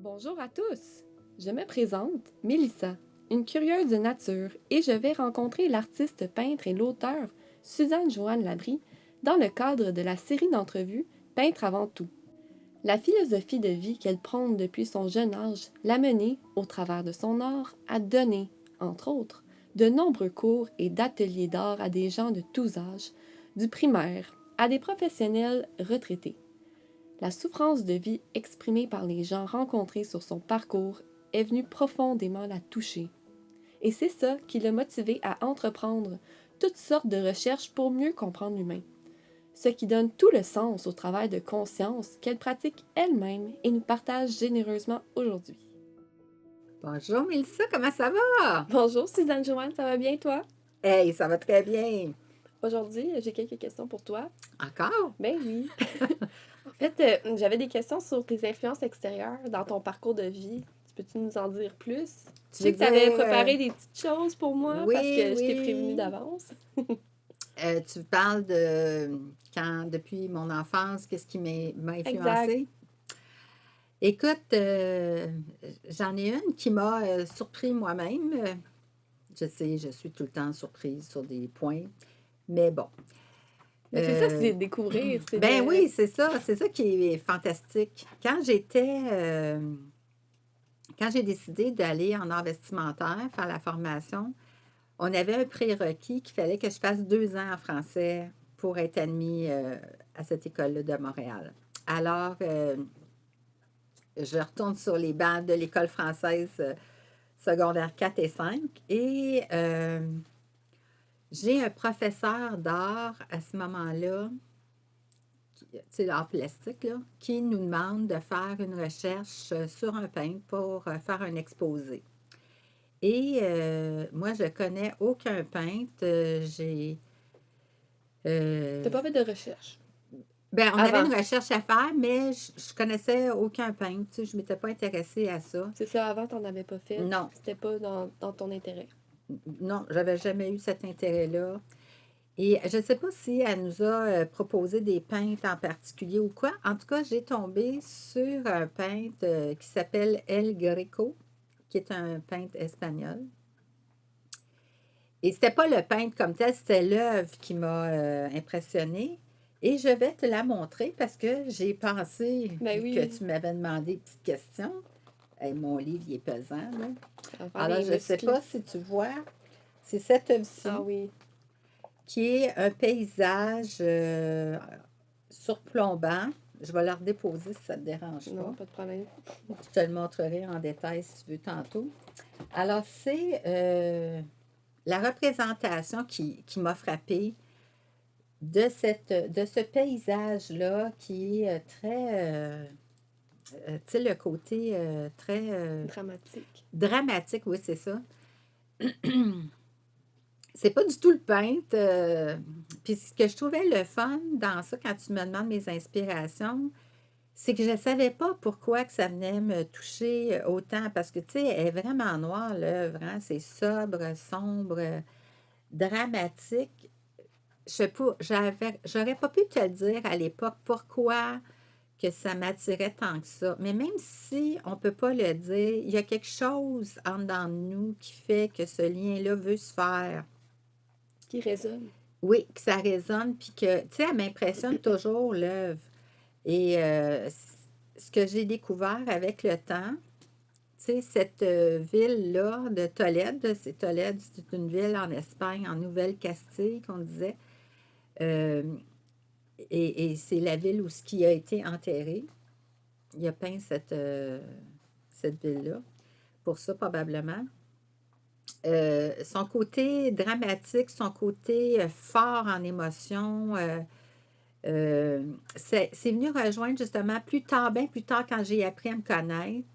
Bonjour à tous! Je me présente, Mélissa, une curieuse de nature, et je vais rencontrer l'artiste peintre et l'auteur Suzanne Joanne Labrie dans le cadre de la série d'entrevues Peintre avant tout. La philosophie de vie qu'elle prône depuis son jeune âge l'a menée, au travers de son art, à donner, entre autres, de nombreux cours et d'ateliers d'art à des gens de tous âges, du primaire à des professionnels retraités. La souffrance de vie exprimée par les gens rencontrés sur son parcours est venue profondément la toucher. Et c'est ça qui l'a motivée à entreprendre toutes sortes de recherches pour mieux comprendre l'humain. Ce qui donne tout le sens au travail de conscience qu'elle pratique elle-même et nous partage généreusement aujourd'hui. Bonjour Mélissa, comment ça va? Bonjour Suzanne Joanne, ça va bien toi? Hey, ça va très bien. Aujourd'hui, j'ai quelques questions pour toi. Encore? Ben oui. En fait, j'avais des questions sur tes influences extérieures dans ton parcours de vie. Peux-tu nous en dire plus? Je Tu sais veux que tu avais dire, préparé des petites choses pour moi parce oui, que je t'ai prévenue oui. d'avance. Tu parles de quand, depuis mon enfance, qu'est-ce qui m'a Exact. influencé? Écoute, j'en ai une qui m'a surpris moi-même. Je sais, je suis tout le temps surprise sur des points, mais bon. Mais c'est ça, Euh, c'est de découvrir, c'est ben de... oui, c'est ça qui est fantastique. Quand j'ai décidé d'aller en art vestimentaire, faire la formation, on avait un prérequis qu'il fallait que je fasse 2 ans en français pour être admis à cette école-là de Montréal. Alors, je retourne sur les bancs de l'école française secondaire 4 et 5 et j'ai un professeur d'art à ce moment-là, tu sais, l'art plastique, là, qui nous demande de faire une recherche sur un peintre pour faire un exposé. Et moi, je connais aucun peintre. T'as Euh, pas fait de recherche ben, on avait avant. une recherche à faire, mais je connaissais aucun peintre. Tu sais, je ne m'étais pas intéressée à ça. C'est ça, avant, t'en avais pas fait. Non, C'était pas dans ton intérêt. non, j'avais jamais eu cet intérêt-là. Et je ne sais pas si elle nous a proposé des peintres en particulier ou quoi. En tout cas, j'ai tombé sur un peintre qui s'appelle El Greco, qui est un peintre espagnol. Et c'était pas le peintre comme tel, c'était l'œuvre qui m'a impressionnée. Et je vais te la montrer parce que j'ai pensé, Ben vu que oui, tu m'avais demandé une petite question. Hey, mon livre, il est pesant, là. ça va faire Alors, des je ne sais muscles. pas si tu vois, c'est cette Ah œuvre-ci oui. qui est un paysage surplombant. Je vais la redéposer si ça ne te dérange pas. Non, pas de problème. Je te le montrerai en détail si tu veux tantôt. Alors, c'est la représentation qui m'a frappée de ce paysage-là qui est tu sais, le côté très Dramatique. dramatique, oui, c'est ça. C'est pas du tout le peintre. Puis ce que je trouvais le fun dans ça, quand tu me demandes mes inspirations, c'est que je ne savais pas pourquoi que ça venait me toucher autant. Parce que, tu sais, elle est vraiment noire, l'œuvre. Hein? C'est sobre, sombre, dramatique. Je sais pas, j'aurais pas pu te le dire à l'époque pourquoi que ça m'attirait tant que ça. Mais même si on ne peut pas le dire, il y a quelque chose en dedans de nous qui fait que ce lien-là veut se faire. Qui résonne. Oui, que ça résonne, puis que, tu sais, elle m'impressionne toujours l'œuvre. Et ce que j'ai découvert avec le temps, tu sais, cette ville-là de Tolède, c'est une ville en Espagne, en Nouvelle-Castille, qu'on disait. Euh, et c'est la ville où ce qui a été enterré. Il a peint cette ville-là. Pour ça, probablement. Son côté dramatique, son côté fort en émotion, c'est venu rejoindre justement plus tard, bien plus tard, quand j'ai appris à me connaître,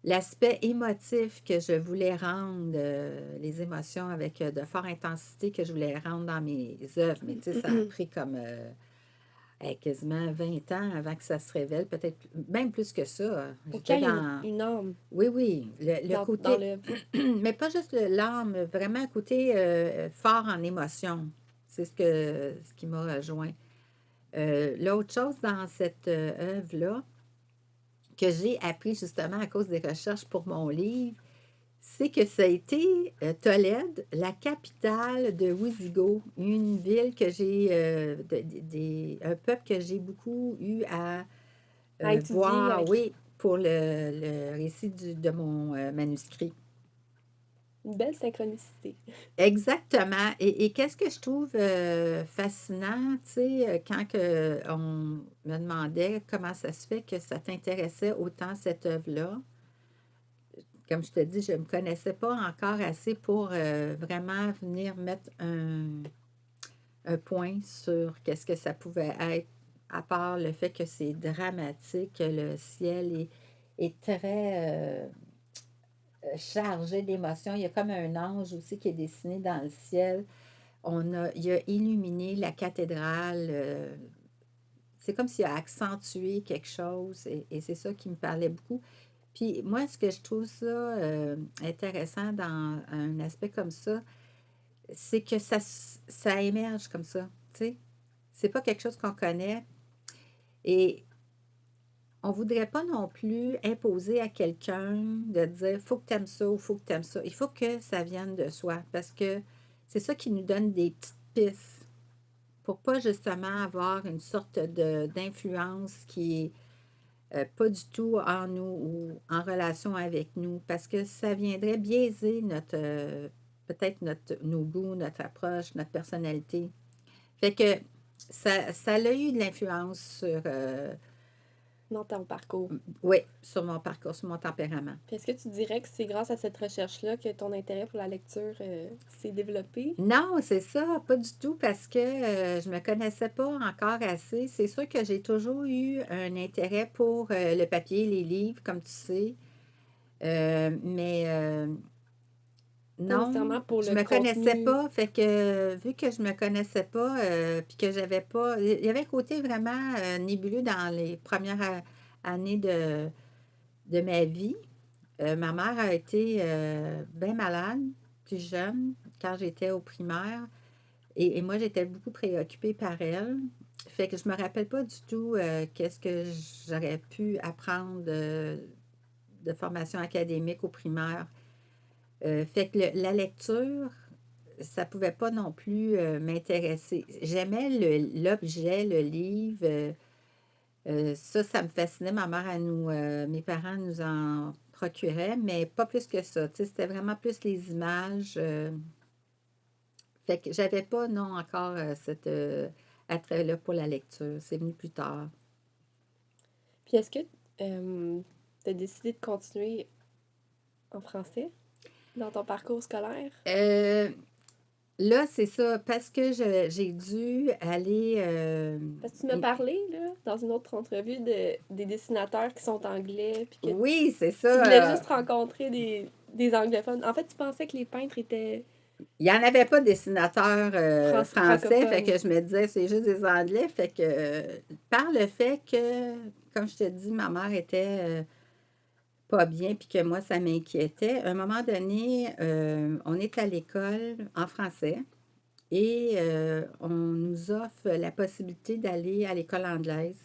l'aspect émotif que je voulais rendre, les émotions avec de forte intensité que je voulais rendre dans mes œuvres. Mais tu sais, ça a pris comme quasiment 20 ans avant que ça se révèle, peut-être même plus que ça. Pour J'étais qu'il y ait dans... une âme Oui, oui, le dans côté, l'œuvre. mais pas juste l'âme, vraiment un côté fort en émotion. C'est ce qui m'a rejoint. L'autre chose dans cette œuvre-là, que j'ai appris justement à cause des recherches pour mon livre, c'est que ça a été Tolède, la capitale de Wisigoth, une ville que j'ai, un peuple que j'ai beaucoup eu à À étudier, voir, oui, pour le récit de mon manuscrit. une belle synchronicité. Exactement. Et qu'est-ce que je trouve fascinant, tu sais, quand on me demandait comment ça se fait que ça t'intéressait autant cette œuvre-là, comme je te dis, je ne me connaissais pas encore assez pour vraiment venir mettre un point sur qu'est-ce que ça pouvait être, à part le fait que c'est dramatique, que le ciel est très chargé d'émotions. Il y a comme un ange aussi qui est dessiné dans le ciel. Il a illuminé la cathédrale. C'est comme s'il a accentué quelque chose et c'est ça qui me parlait beaucoup. Puis moi, ce que je trouve ça intéressant dans un aspect comme ça, c'est que ça émerge comme ça, tu sais. C'est pas quelque chose qu'on connaît et on voudrait pas non plus imposer à quelqu'un de dire faut que tu aimes ça ou faut que tu aimes ça. Il faut que ça vienne de soi parce que c'est ça qui nous donne des petites pistes pour pas justement avoir une sorte d'influence qui est pas du tout en nous ou en relation avec nous parce que ça viendrait biaiser peut-être nos goûts, notre approche, notre personnalité. Fait que ça a eu de l'influence sur, Dans ton parcours. oui, sur mon parcours, sur mon tempérament. Puis est-ce que tu dirais que c'est grâce à cette recherche-là que ton intérêt pour la lecture s'est développé? Non, c'est ça, pas du tout, parce que je me connaissais pas encore assez. C'est sûr que j'ai toujours eu un intérêt pour le papier, les livres, comme tu sais. Mais Pas non, nécessairement pour je le me connaissais contenu. pas. Fait que vu que je me connaissais pas, puis que j'avais pas. Il y avait un côté vraiment nébuleux dans les premières années de ma vie. Ma mère a été bien malade, plus jeune, quand j'étais au primaire. Et moi, j'étais beaucoup préoccupée par elle. Fait que je me rappelle pas du tout qu'est-ce que j'aurais pu apprendre de formation académique au primaire. Fait que la lecture, ça pouvait pas non plus m'intéresser. J'aimais l'objet, le livre. Ça me fascinait. Mes parents nous en procuraient, mais pas plus que ça. Tu sais, c'était vraiment plus les images. Fait que j'avais pas, non, encore cet attrait-là pour la lecture. C'est venu plus tard. Puis est-ce que tu as décidé de continuer en français dans ton parcours scolaire? Euh, Là, c'est ça, parce que j'ai dû aller. Parce que tu m'as parlé, là, dans une autre entrevue, des dessinateurs qui sont anglais, puis que Oui, c'est tu voulais ça. juste rencontrer des anglophones. En fait, tu pensais que les peintres étaient Il n'y en avait pas de dessinateur français, fait francophones. que je me disais, c'est juste des Anglais. Fait que par le fait que, comme je te dis, ma mère était pas bien, puis que moi, ça m'inquiétait, à un moment donné, on est à l'école en français. Et on nous offre la possibilité d'aller à l'école anglaise.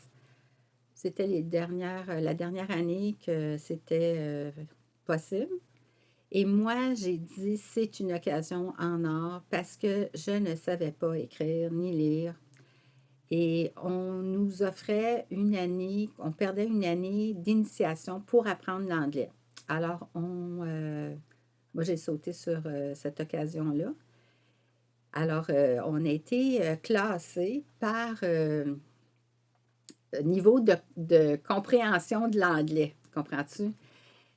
C'était la dernière année que c'était possible. Et moi, j'ai dit, c'est une occasion en or parce que je ne savais pas écrire ni lire. Et on nous offrait une année, on perdait une année d'initiation pour apprendre l'anglais. Alors, moi, j'ai sauté sur cette occasion-là. Alors, on a été classés par niveau de compréhension de l'anglais, comprends-tu?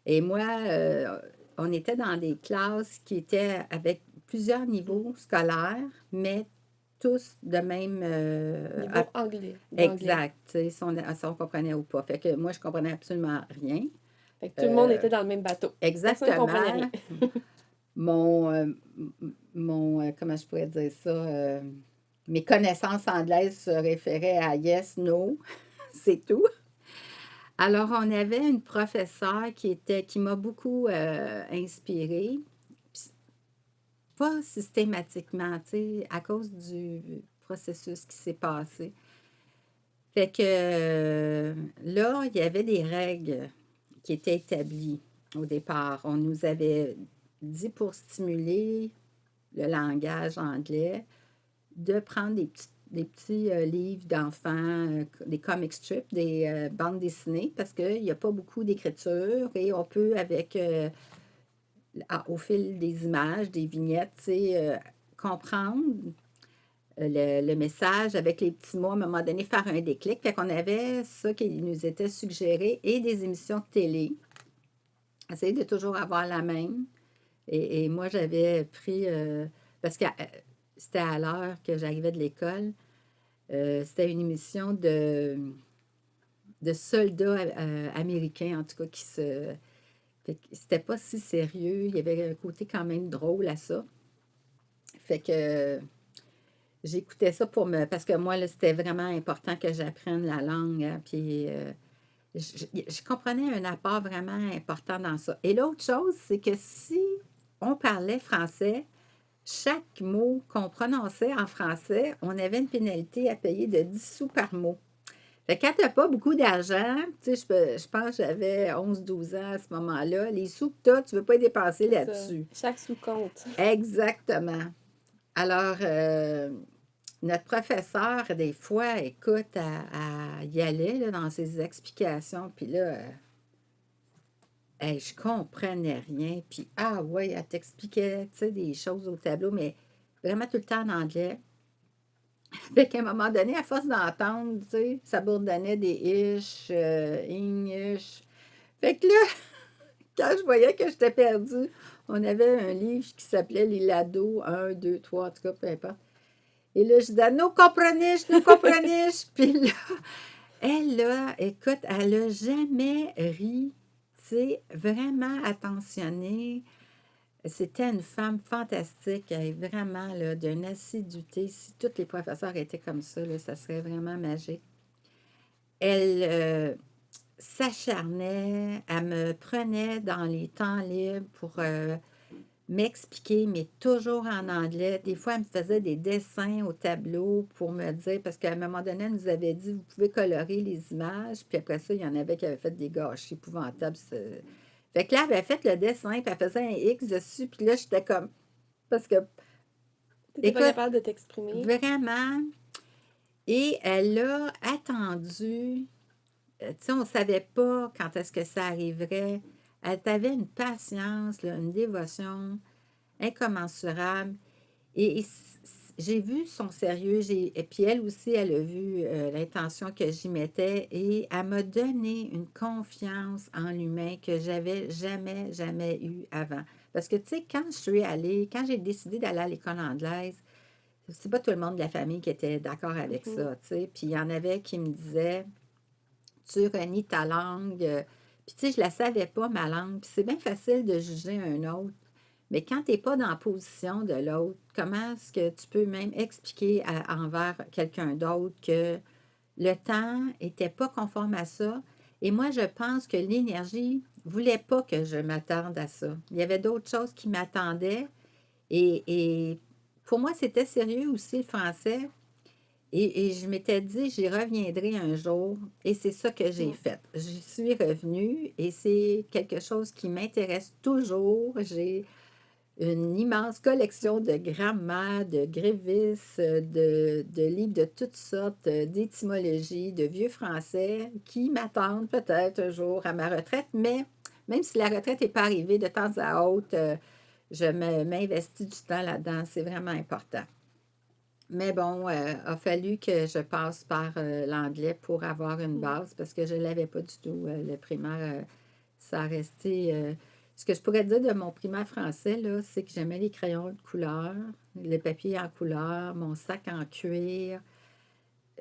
Et moi, on était dans des classes qui étaient avec plusieurs niveaux scolaires, mais tous de même... Niveau anglais, d'anglais. exact, tu sais, si on comprenait ou pas. Fait que moi, je comprenais absolument rien. Fait que tout le monde Euh, était dans le même bateau. Personne ne comprenait rien. exactement. Mon, comment je pourrais dire ça, mes connaissances anglaises se référaient à yes, no, c'est tout. Alors, on avait une professeure qui m'a beaucoup inspirée, pas systématiquement, tu sais, à cause du processus qui s'est passé. Fait que là, il y avait des règles qui était établi au départ. On nous avait dit pour stimuler le langage anglais de prendre des petits livres d'enfants, des comic strips, des bandes dessinées, parce qu'il n'y a pas beaucoup d'écriture et on peut, avec au fil des images, des vignettes, comprendre le message avec les petits mots, à un moment donné, faire un déclic. Fait qu'on avait ça qui nous était suggéré et des émissions de télé. Essayer de toujours avoir la même. Et moi, j'avais pris, parce que c'était à l'heure que j'arrivais de l'école, c'était une émission de soldats américains, en tout cas, qui se... C'était pas si sérieux. Il y avait un côté quand même drôle à ça. Fait que j'écoutais ça pour me... Parce que moi, là, c'était vraiment important que j'apprenne la langue. Hein, puis je comprenais un apport vraiment important dans ça. Et l'autre chose, c'est que si on parlait français, chaque mot qu'on prononçait en français, on avait une pénalité à payer de 10 sous par mot. Fait que quand tu n'as pas beaucoup d'argent, tu sais, je pense que j'avais 11 12 ans à ce moment-là, les sous que tu ne veux pas les dépenser C'est ça. là-dessus. Chaque sous-compte. Exactement. Alors, notre professeur, des fois, écoute, elle y allait là, dans ses explications, puis là, hey, je comprenais rien. Puis, ah ouais, elle t'expliquait, tu sais, des choses au tableau, mais vraiment tout le temps en anglais. Fait qu'à un moment donné, à force d'entendre, tu sais, ça bourdonnait des ish, English. Fait que là, quand je voyais que j'étais perdue, on avait un livre qui s'appelait L'Ilado 1, 2, 3, en tout cas, peu importe. Et là, je disais, nous comprenez-je, nous comprenez-je. Puis là, elle, là, écoute, elle n'a jamais ri, tu sais, vraiment attentionnée. C'était une femme fantastique, elle est vraiment là, d'une assiduité. Si tous les professeurs étaient comme ça, là, ça serait vraiment magique. Elle s'acharnait, elle me prenait dans les temps libres pour m'expliquer, mais toujours en anglais. Des fois, elle me faisait des dessins au tableau pour me dire, parce qu'à un moment donné, elle nous avait dit, vous pouvez colorer les images, puis après ça, il y en avait qui avaient fait des gâchis épouvantables. Fait que là, elle avait fait le dessin, puis elle faisait un X dessus, puis là, j'étais comme, parce que, T'étais pas écoute, capable de t'exprimer. vraiment, et elle a attendu, tu sais, on ne savait pas quand est-ce que ça arriverait. Elle avait une patience, là, une dévotion incommensurable. Et j'ai vu son sérieux, et puis elle aussi, elle a vu l'intention que j'y mettais et elle m'a donné une confiance en l'humain que j'avais jamais, jamais eu avant. Parce que, tu sais, quand j'ai décidé d'aller à l'école anglaise, c'est pas tout le monde de la famille qui était d'accord avec Mhm. ça, tu sais. Puis il y en avait qui me disaient, tu renies ta langue. Puis, tu sais, je la savais pas, ma langue. Puis c'est bien facile de juger un autre. Mais quand tu n'es pas dans la position de l'autre, comment est-ce que tu peux même expliquer envers quelqu'un d'autre que le temps n'était pas conforme à ça? Et moi, je pense que l'énergie ne voulait pas que je m'attarde à ça. Il y avait d'autres choses qui m'attendaient. Et pour moi, c'était sérieux aussi le français. Et je m'étais dit, j'y reviendrai un jour. Et c'est ça que j'ai Mm. fait. J'y suis revenue et c'est quelque chose qui m'intéresse toujours. J'ai une immense collection de grammaire, de grévisses, de livres de toutes sortes, d'étymologie, de vieux français qui m'attendent peut-être un jour à ma retraite. Mais même si la retraite n'est pas arrivée de temps à autre, je m'investis du temps là-dedans. C'est vraiment important. Mais bon, a fallu que je passe par l'anglais pour avoir une Mm. base parce que je ne l'avais pas du tout. Le primaire, ça a resté. Ce que je pourrais dire de mon primaire français, là, c'est que j'aimais les crayons de couleur, le papier en couleur, mon sac en cuir,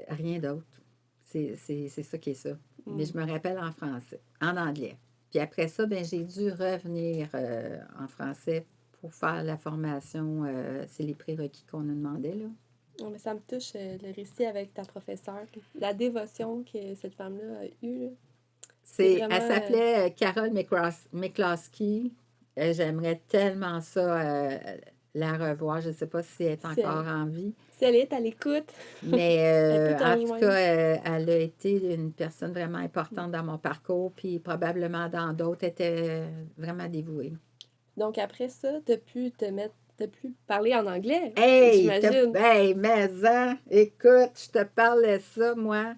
rien d'autre. C'est ça qui est ça. Mais Mm. je me rappelle en français, en anglais. Puis après ça, ben, j'ai dû revenir en français pour faire la formation. C'est les prérequis qu'on nous demandait, là. Non, mais ça me touche le récit avec ta professeure. La dévotion que cette femme-là a eue, là. C'est Elle vraiment. s'appelait Carol McCloskey. J'aimerais tellement ça la revoir. Je ne sais pas si elle est Si elle, encore en vie. si elle est à l'écoute, Mais elle peut te en tout cas, rejoindre. elle a été une personne vraiment importante dans mon parcours, puis probablement dans d'autres, elle était vraiment dévouée. Donc après ça, t'as pu parler en anglais, Hey, j'imagine. hey, mais hein, écoute, je te parlais ça, moi.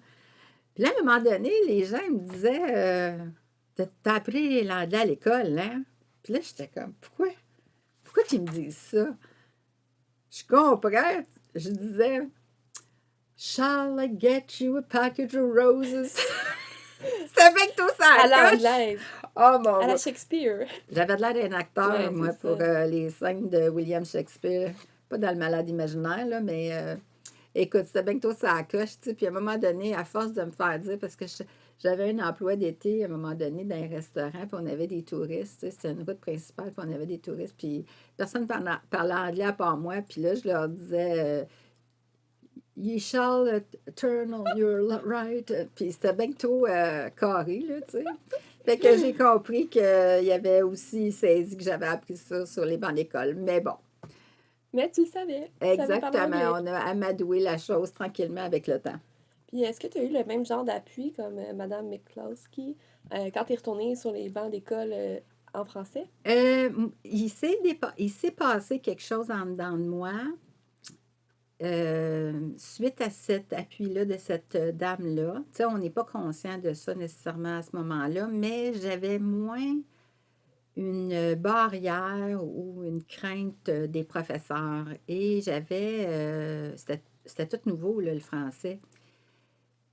Puis là, à un moment donné, les gens me disaient t'as appris l'anglais à l'école, hein? Puis là, j'étais comme pourquoi? Pourquoi qu'ils me disent ça? Je comprends. Je disais Shall I get you a package of roses? C'était bien que tout ça À coche. l'anglaise, Oh à la mon. Shakespeare. J'avais de l'air d'un acteur, Ouais, c'est moi, pour ça. les scènes de William Shakespeare. Pas dans le malade imaginaire, là, mais écoute, c'était bien que tout ça coche, tu sais. Puis à un moment donné, à force de me faire dire, parce que j'avais un emploi d'été à un moment donné dans un restaurant, puis on avait des touristes, tu sais, c'était une route principale, puis on avait des touristes, puis personne parlait anglais à part moi, puis là, je leur disais You shall turn on your right. Puis c'était bien que tout carré, là, tu sais. Fait que j'ai compris qu'il y avait aussi saisi que j'avais appris ça sur les bancs d'école. Mais bon, Mais tu savais parler exactement. anglais. On a amadoué la chose tranquillement avec le temps. Puis est-ce que tu as eu le même genre d'appui comme Madame Miklowski quand tu es retournée sur les bancs d'école en français? Il s'est passé quelque chose en dedans de moi suite à cet appui-là de cette dame-là. Tu sais, on n'est pas conscient de ça nécessairement à ce moment-là, mais j'avais moins une barrière ou une crainte des professeurs. Et c'était tout nouveau, là, le français.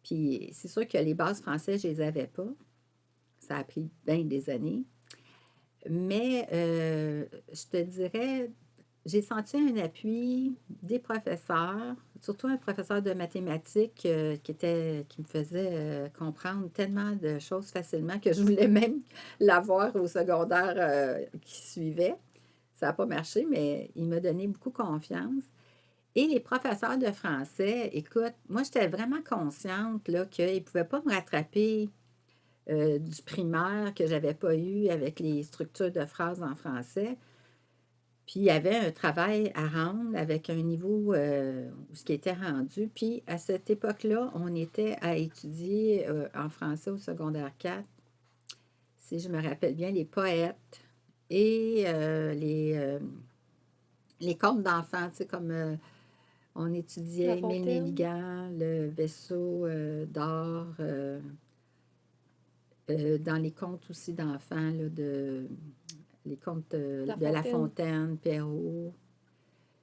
Puis c'est sûr que les bases françaises, je les avais pas. Ça a pris bien des années. Mais je te dirais, j'ai senti un appui des professeurs, surtout un professeur de mathématiques qui me faisait comprendre tellement de choses facilement que je voulais même l'avoir au secondaire qui suivait. Ça n'a pas marché, mais il m'a donné beaucoup confiance. Et les professeurs de français, écoute, moi, j'étais vraiment consciente là, qu'ils ne pouvaient pas me rattraper du primaire que je n'avais pas eu avec les structures de phrases en français. Puis il y avait un travail à rendre avec un niveau où ce qui était rendu. Puis à cette époque-là, on était à étudier en français au secondaire 4, si je me rappelle bien, les poètes et les contes d'enfants, tu sais, comme on La étudiait Émile Fontaine? Nelligan, le vaisseau d'or, dans les contes aussi d'enfants, là, les contes La de La Fontaine. Fontaine, Perrault.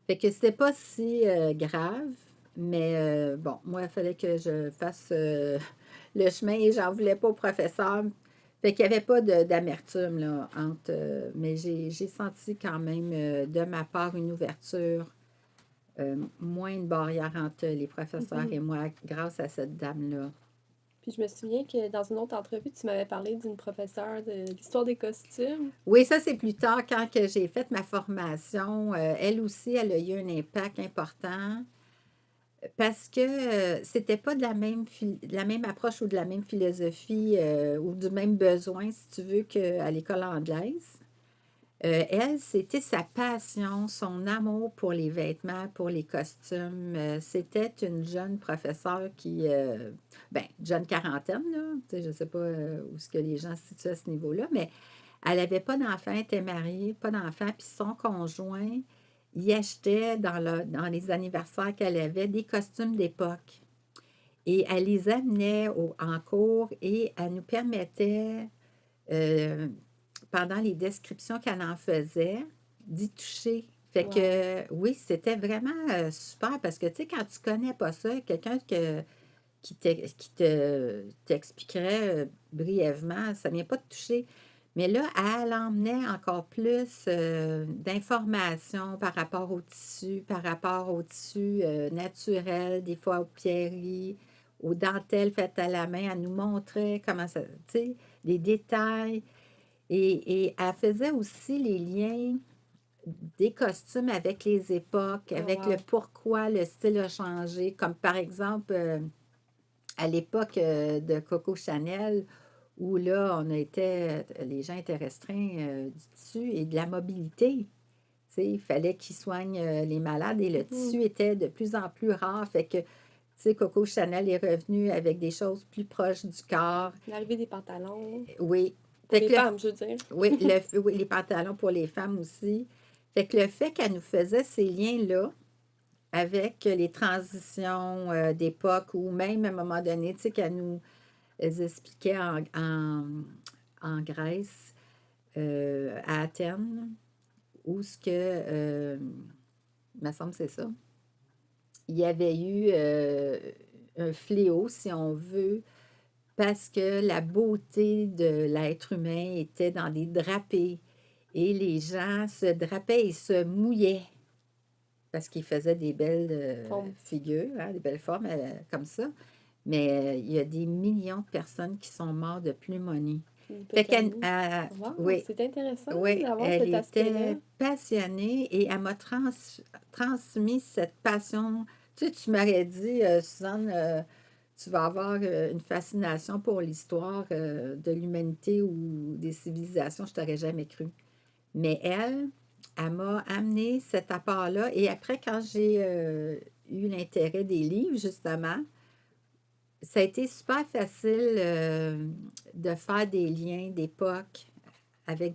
Fait que c'était pas si grave, mais bon, moi, il fallait que je fasse le chemin et j'en voulais pas au professeur. Fait qu'il n'y avait pas d'amertume, là, entre. Mais j'ai senti quand même de ma part une ouverture, moins de barrière entre les professeurs Mhm. et moi grâce à cette dame-là. Puis je me souviens que dans une autre entrevue, tu m'avais parlé d'une professeure de l'histoire des costumes. Oui, ça, c'est plus tard, quand que j'ai fait ma formation. Elle aussi, elle a eu un impact important. Parce que c'était pas de la même approche ou de la même philosophie ou du même besoin, si tu veux, qu'à l'école anglaise. Elle, c'était sa passion, son amour pour les vêtements, pour les costumes. C'était une jeune professeure ben, jeune quarantaine, là, tu sais, je ne sais pas où ce que les gens se situent à ce niveau-là, mais elle n'avait pas d'enfant, elle était mariée, pas d'enfant, puis son conjoint, il achetait dans les anniversaires qu'elle avait des costumes d'époque. Et elle les amenait en cours et elle nous permettait, euh, pendant les descriptions qu'elle en faisait, d'y toucher. Fait Wow. que oui, c'était vraiment super parce que tu sais, quand tu connais pas ça, quelqu'un t'expliquerait brièvement, ça ne vient pas te toucher. Mais là, elle emmenait encore plus d'informations par rapport au tissu, par rapport au tissu naturel, des fois aux pierreries, aux dentelles faites à la main. Elle nous montrait comment ça, tu sais, les détails. Et elle faisait aussi les liens des costumes avec les époques, Oh, avec le wow. pourquoi le style a changé. Comme par exemple, à l'époque de Coco Chanel, où là, les gens étaient restreints du tissu et de la mobilité. sais, il fallait qu'il soigne les malades et le Mhm. tissu était de plus en plus rare. Fait que, tu sais, Coco Chanel est revenu avec des choses plus proches du corps. L'arrivée des pantalons. Oui. Pour Fait les que femmes, je veux dire. oui, oui, les pantalons pour les femmes aussi. Fait que le fait qu'elle nous faisait ces liens-là avec les transitions d'époque ou même à un moment donné, tu sais, qu'elle nous expliquait en Grèce, à Athènes, où ce que, il me semble que c'est ça, il y avait eu un fléau, si on veut, parce que la beauté de l'être humain était dans des drapés et les gens se drapaient et se mouillaient parce qu'ils faisaient des belles Forme. figures, hein, des belles formes comme ça. Mais il y a des millions de personnes qui sont mortes de pneumonie. Fait qu'elle, L'hypothermie. Wow, oui, c'est intéressant oui, d'avoir elle cet aspect-là. était passionnée et elle m'a transmis cette passion. Tu sais, tu m'aurais dit, Suzanne, tu vas avoir une fascination pour l'histoire de l'humanité ou des civilisations, je t'aurais jamais cru. Mais elle m'a amené cet apport-là. Et après, quand j'ai eu l'intérêt des livres, justement, ça a été super facile de faire des liens d'époque avec.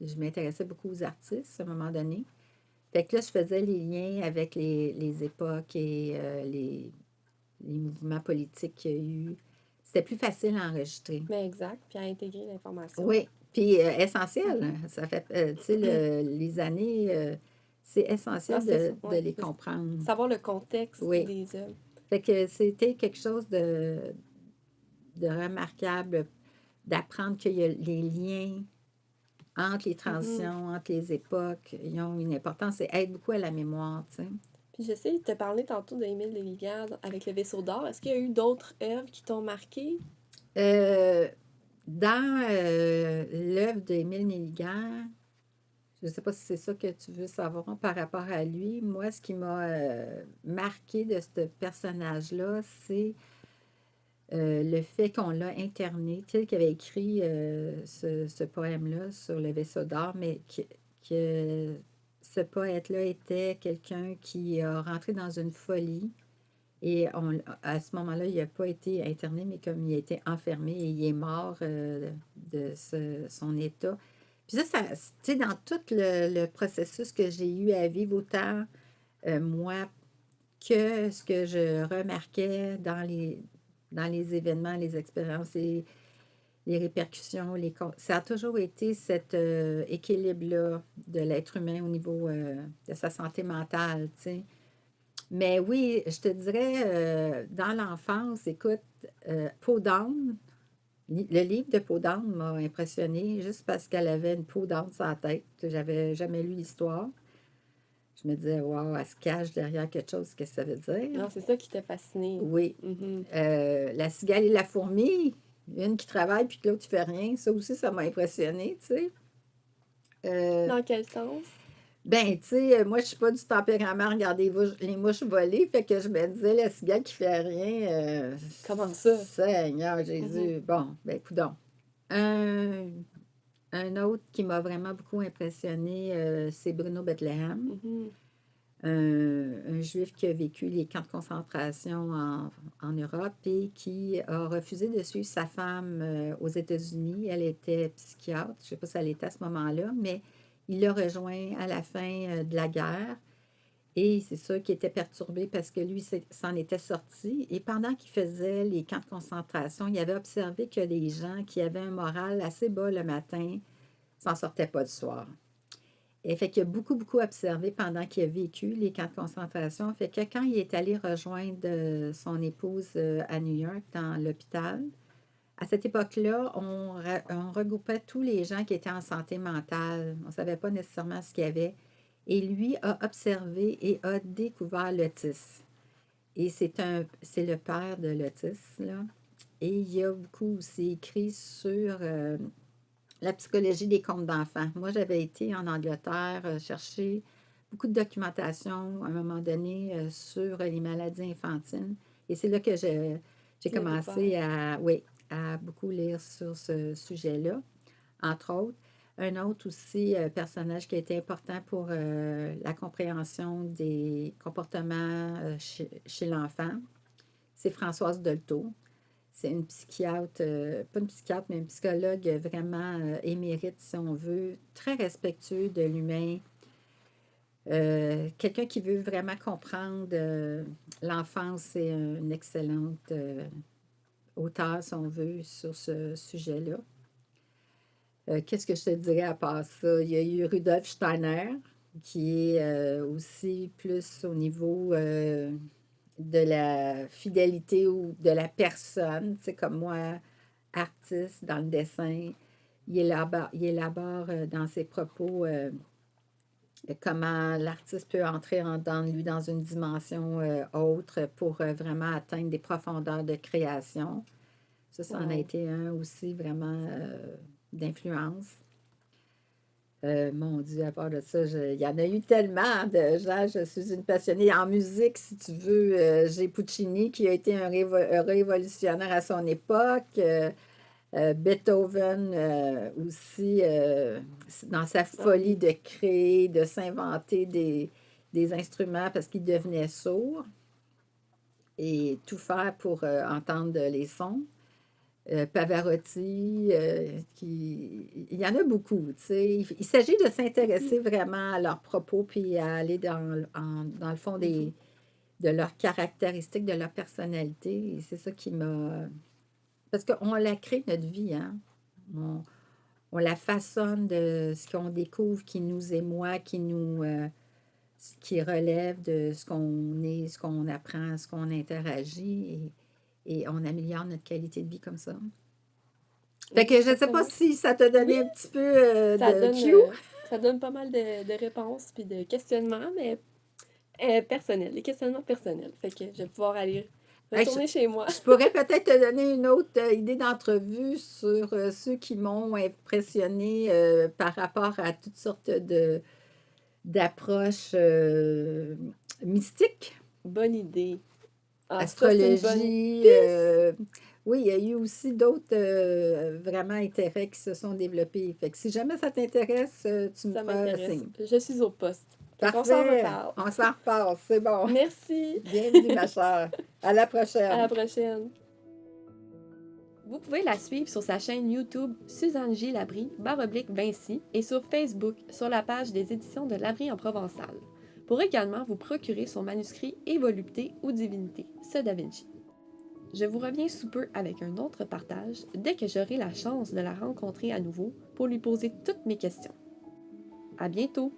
Je m'intéressais beaucoup aux artistes à un moment donné. Fait que là, je faisais les liens avec les époques et les mouvements politiques qu'il y a eu. C'était plus facile à enregistrer. Mais exact, puis à intégrer l'information. Oui, puis essentiel. Mhm. Ça fait, tu sais, les années, c'est Non, essentiel c'était ça, de ouais. les comprendre. Savoir le contexte Oui. des œuvres. Fait que c'était quelque chose de remarquable d'apprendre qu'il y a les liens entre les Mhm. transitions, entre les époques, ils ont une importance et aident beaucoup à la mémoire, tu sais. Puis je sais, te parler tantôt d'Émile Deligard avec le vaisseau d'or. Est-ce qu'il y a eu d'autres œuvres qui t'ont marqué? Euh, dans l'œuvre d'Émile Nelligan, je ne sais pas si c'est ça que tu veux savoir par rapport à lui. Moi, ce qui m'a marqué de ce personnage-là, c'est le fait qu'on l'a interné, tu sais, qu'il avait écrit ce poème-là sur le vaisseau d'or, mais que ce poète-là était quelqu'un qui a rentré dans une folie. Et à ce moment-là, il n'a pas été interné, mais comme il a été enfermé et il est mort de son état. Puis ça tu sais, dans tout le processus que j'ai eu à vivre, autant moi que ce que je remarquais dans les événements, les expériences et les répercussions, ça a toujours été cet équilibre-là de l'être humain au niveau de sa santé mentale, tu sais. Mais oui, je te dirais, dans l'enfance, écoute, Peau d'âne, le livre de Peau d'âne m'a impressionné juste parce qu'elle avait une peau d'âne sur la tête. J'avais jamais lu l'histoire. Je me disais, waouh, elle se cache derrière quelque chose, qu'est-ce que ça veut dire? Non, c'est ça qui t'a fasciné. Oui. Mhm. La cigale et la fourmi, une qui travaille puis que l'autre qui fait rien, ça aussi, ça m'a impressionné, tu sais. Euh, Dans quel sens? Ben, tu sais, moi, je suis pas du tempérament à regarder les mouches voler, fait que je me disais, la cigale qui fait rien, Comment ça? Seigneur Mhm. Jésus. Bon, ben, coudonc. Un, un autre qui m'a vraiment beaucoup impressionné, c'est Bruno Bethléem, Mhm. un juif qui a vécu les camps de concentration en Europe et qui a refusé de suivre sa femme aux États-Unis. Elle était psychiatre, je ne sais pas si elle était à ce moment-là, mais il l'a rejoint à la fin de la guerre. Et c'est sûr qu'il était perturbé parce que lui s'en était sorti. Et pendant qu'il faisait les camps de concentration, il avait observé que les gens qui avaient un moral assez bas le matin s'en sortaient pas du soir. Et fait qu'il a beaucoup, beaucoup observé pendant qu'il a vécu les camps de concentration. Fait que quand il est allé rejoindre son épouse à New York, dans l'hôpital, à cette époque-là, on regroupait tous les gens qui étaient en santé mentale. On ne savait pas nécessairement ce qu'il y avait. Et lui a observé et a découvert l'autisme. Et c'est le père de l'autisme, là. Et il a beaucoup aussi écrit sur la psychologie des contes d'enfants. Moi, j'avais été en Angleterre chercher beaucoup de documentation à un moment donné sur les maladies infantines. Et c'est là que j'ai Tu l'as commencé découvert. à, oui, à beaucoup lire sur ce sujet-là, entre autres. Un autre aussi personnage qui a été important pour la compréhension des comportements chez l'enfant, c'est Françoise Dolto. C'est une psychiatre, pas une psychiatre, mais un psychologue vraiment émérite, si on veut, très respectueux de l'humain. Quelqu'un qui veut vraiment comprendre l'enfance, c'est une excellente auteure, si on veut, sur ce sujet-là. Qu'est-ce que je te dirais à part ça? Il y a eu Rudolf Steiner, qui est aussi plus au niveau de la fidélité ou de la personne. Tu sais, comme moi, artiste dans le dessin, il élabore dans ses propos comment l'artiste peut entrer en dedans de lui dans une dimension autre pour vraiment atteindre des profondeurs de création. Ça en a Wow. été un aussi vraiment d'influence. Mon Dieu, à part de ça, il y en a eu tellement de gens. Je suis une passionnée en musique, si tu veux. J'ai Puccini, qui a été un révolutionnaire à son époque. Beethoven aussi, dans sa Ah folie oui. de créer, de s'inventer des instruments parce qu'il devenait sourd et tout faire pour entendre les sons. Pavarotti, il y en a beaucoup, tu sais. Il s'agit de s'intéresser vraiment à leurs propos puis à aller dans le fond Mhm. de leurs caractéristiques, de leur personnalité. Et c'est ça qui m'a... Parce qu'on la crée, notre vie, hein. On, on la façonne de ce qu'on découvre qui nous émeut, qui relève de ce qu'on est, ce qu'on apprend, ce qu'on interagit et on améliore notre qualité de vie comme ça. Fait Oui, que je ne sais pas exactement. si ça t'a Oui, donné un petit peu ça de donne, cue. euh, ça donne pas mal de réponses puis de questionnements, mais personnels, des questionnements personnels. Fait que je vais pouvoir aller Hey, retourner chez moi. je pourrais peut-être te donner une autre idée d'entrevue sur ceux qui m'ont impressionné par rapport à toutes sortes d'approches mystiques, Bonne idée. Ah, ça, c'est une bonne astrologie. piste. Oui, il y a eu aussi d'autres vraiment intérêts qui se sont développés. Fait que si jamais ça t'intéresse, tu me Ça feras m'intéresse. signe. Je suis au poste. Fait qu'on s'en Parfait, reparle. on s'en reparle, c'est bon. Merci. Bienvenue, ma chère. À la À la prochaine. prochaine. Vous pouvez la suivre sur sa chaîne YouTube Suzanne J. Labrie, /Vinci, et sur Facebook sur la page des éditions de Labrie en Provençal, pour également vous procurer son manuscrit Et volupté ou divinité, ce Da Vinci. Je vous reviens sous peu avec un autre partage dès que j'aurai la chance de la rencontrer à nouveau pour lui poser toutes mes questions. À bientôt!